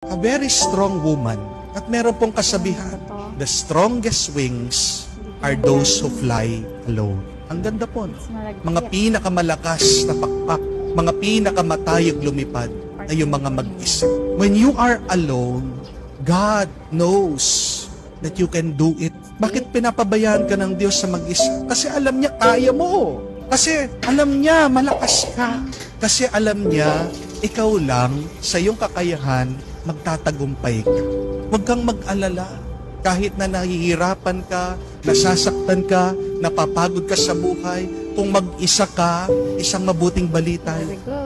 A very strong woman. At meron pong kasabihan, the strongest wings are those who fly alone. Ang ganda po. Mga pinakamalakas na pakpak, mga pinakamatayog lumipad ay yung mga mag-isa. When you are alone, God knows that you can do it. Bakit pinapabayaan ka ng Diyos sa mag-isa? Kasi alam niya kaya mo. Kasi alam niya malakas ka. Kasi alam niya ikaw lang sa iyong kakayahan magtatagumpay ka. Huwag kang mag-alala. Kahit na nahihirapan ka, nasasaktan ka, napapagod ka sa buhay, kung mag-isa ka, isang mabuting balita,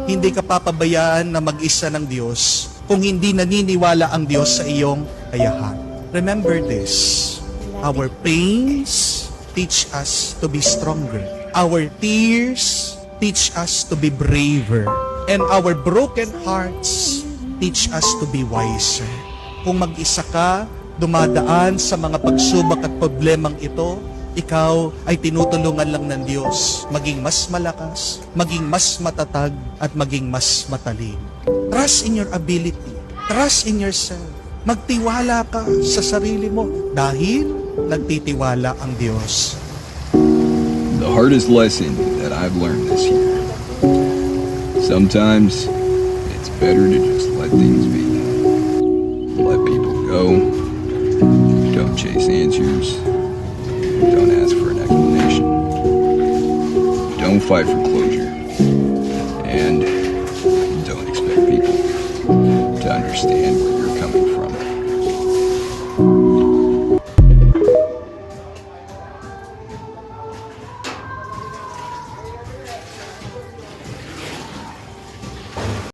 hindi ka papabayaan na mag-isa ng Diyos kung hindi naniniwala ang Diyos sa iyong kayahan. Remember this, our pains teach us to be stronger. Our tears teach us to be braver. And our broken hearts teach us to be wiser. Kung mag-isa ka, dumadaan sa mga pagsubok at problemang ito, ikaw ay tinutulungan lang ng Diyos maging mas malakas, maging mas matatag, at maging mas matalim. Trust in your ability. Trust in yourself. Magtiwala ka sa sarili mo dahil nagtitiwala ang Diyos. The hardest lesson that I've learned this year. Sometimes it's better to just let things be. Let people go. Don't chase answers. Don't ask for an explanation. Don't fight for closure. And don't expect people to understand